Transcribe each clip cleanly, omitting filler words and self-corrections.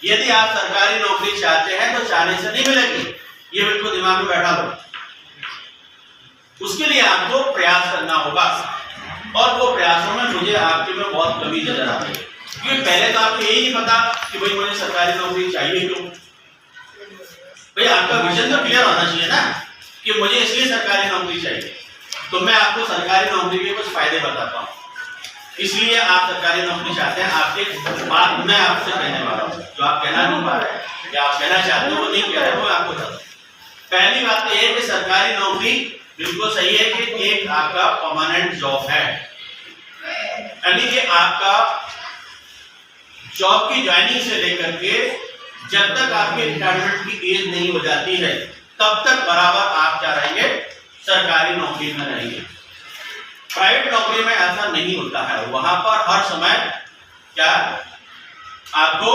यदि आप सरकारी नौकरी चाहते हैं तो चाहने से नहीं मिलेगी, ये बिल्कुल दिमाग में बैठा लो। उसके लिए आपको प्रयास करना होगा और वो प्रयासों में मुझे आपके में बहुत कमी नजर आती है, क्योंकि पहले तो आपको यही नहीं पता कि भाई मुझे सरकारी नौकरी चाहिए क्यों। भाई आपका विजन तो क्लियर होना चाहिए ना कि मुझे इसलिए सरकारी नौकरी चाहिए। तो मैं आपको सरकारी नौकरी के कुछ फायदे बताता हूँ, इसलिए आप सरकारी नौकरी चाहते हैं। आपके बात मैं आपसे कहने वाला हूँ, जो आप कहना नहीं पा रहे हैं या आप कहना चाहते हो वो नहीं कह रहे, वो आपको बताता हूं। पहली बात तो ये है कि सरकारी नौकरी बिल्कुल सही है कि एक आपका परमानेंट जॉब है, यानी कि आपका जॉब की ज्वाइनिंग से लेकर के जब तक आपकी रिटायरमेंट की एज नहीं हो जाती है तब तक बराबर आप क्या रहेंगे, सरकारी नौकरी में रहेंगे। प्राइवेट नौकरी में ऐसा नहीं होता है, वहां पर हर समय क्या आपको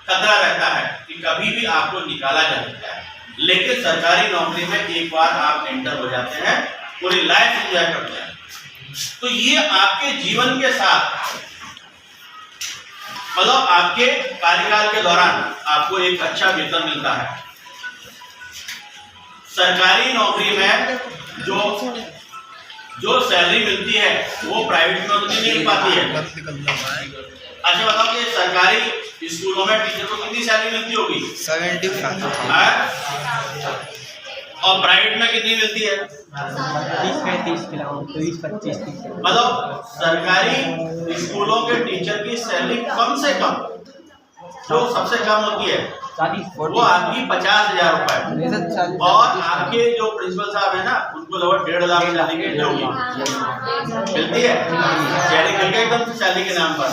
खतरा रहता है कि कभी भी आपको निकाला जा सकता है। लेकिन सरकारी नौकरी में एक बार आप एंटर हो जाते हैं, पूरी लाइफ एंजॉय करते हैं, तो ये आपके जीवन के साथ मतलब आपके कार्यकाल के दौरान आपको एक अच्छा वेतन मिलता है। सरकारी नौकरी में जो सैलरी मिलती है वो प्राइवेट में उतनी नहीं मिल पाती है। अच्छा बताओ कि सरकारी स्कूलों में टीचर को कितनी सैलरी मिलती होगी? 70। और प्राइवेट में कितनी मिलती है? 30-35 मतलब सरकारी स्कूलों के टीचर की सैलरी कम से कम जो सबसे कम होती है वो आपकी 50,000 रुपए, और आपके जो प्रिंसिपल साहब है ना उनको लगभग 1.5 लाख सैलरी मिलती है, सैलरी मिल गई एकदम सैलरी के नाम पर।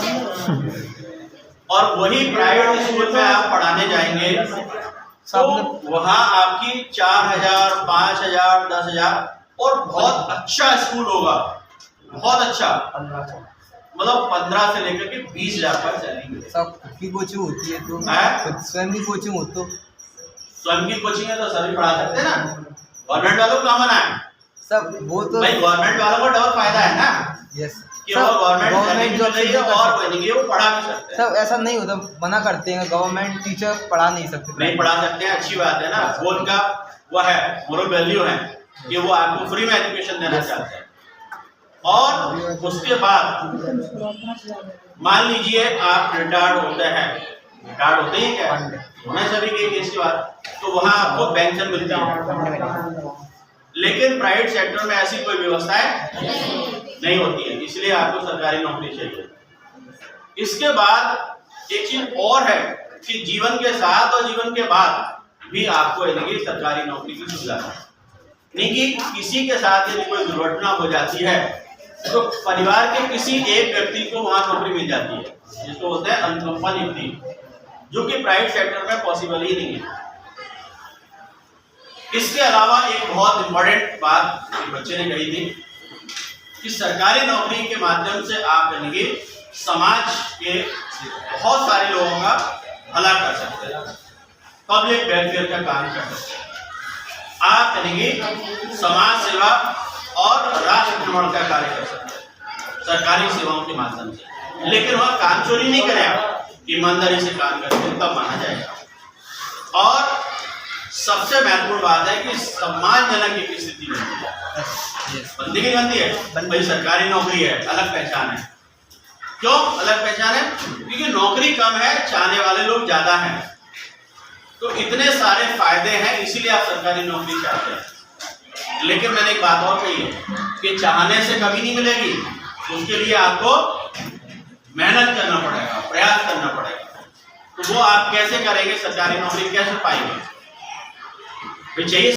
और वही प्राइवेट स्कूल में आप पढ़ाने जाएंगे तो वहां आपकी 4,000, 5,000, 10,000, और बहुत अच्छा स्कूल होगा, बहुत अच्छा, मतलब 15 से लेकर के 20,000 का सैलरी। सब की कोचिंग होती है तो स्वयं की कोचिंग हो तो स्वयं की कोचिंग है तो सभी पढ़ा सकते हैं ना। गवर्नमेंट वालों को क्या मना है सब, वो तो भाई गवर्नमेंट वालों को डबल फायदा है ना। यस कि वो गवर्नमेंट जो है और कोई नहीं, वो पढ़ा भी सकते हैं। सब ऐसा नहीं होता, मना करते हैं, गवर्नमेंट टीचर पढ़ा नहीं सकते। नहीं पढ़ा सकते हैं, अच्छी बात है ना, वो उनका वो है मोरल वैल्यू है कि वो आपको फ्री में एजुकेशन देना चाहते हैं। और उसके बाद मान लीजिए आप रिटायर्ड होते हैं, रिटायर्ड होते ही क्या होना सभी के केस के बाद, तो वहां आपको पेंशन मिलती है। लेकिन प्राइवेट सेक्टर में ऐसी कोई व्यवस्थाएं नहीं होती है, इसलिए आपको सरकारी नौकरी चाहिए। इसके बाद एक चीज और है कि जीवन के साथ और जीवन के बाद भी आपको सरकारी नौकरी की सुविधा है। नहीं कि किसी के साथ यदि कोई दुर्घटना हो जाती है तो परिवार के किसी एक व्यक्ति को वहां नौकरी मिल जाती है, जिसको होता है अनुकंपा नियुक्ति, जो कि प्राइवेट सेक्टर में पॉसिबल ही नहीं है। इसके अलावा एक बहुत इंपॉर्टेंट बात बच्चे ने कही थी कि सरकारी नौकरी के माध्यम से आप समाज के बहुत सारे लोगों का भला कर सकते हैं, पब्लिक वेलफेयर का काम कर सकते हैं। आप समाज सेवा और राष्ट्र निर्माण का कार्य कर सकते हैं सरकारी सेवाओं के माध्यम से। लेकिन वह काम चोरी नहीं करें, आप ईमानदारी से काम करते हैं तब माना जाएगा। और सबसे महत्वपूर्ण बात है कि सम्मानजनक एक स्थिति बनती है, बनती की बनती है। भाई सरकारी नौकरी है, अलग पहचान है। क्यों अलग पहचान है? क्योंकि नौकरी कम है, चाहने वाले लोग ज्यादा हैं, तो इतने सारे फायदे हैं, इसीलिए आप सरकारी नौकरी चाहते हैं। लेकिन मैंने एक बात और कही है कि चाहने से कभी नहीं मिलेगी, उसके लिए आपको मेहनत करना पड़ेगा, प्रयास करना पड़ेगा। तो वो आप कैसे करेंगे, सरकारी नौकरी कैसे पाएंगे? चाहिए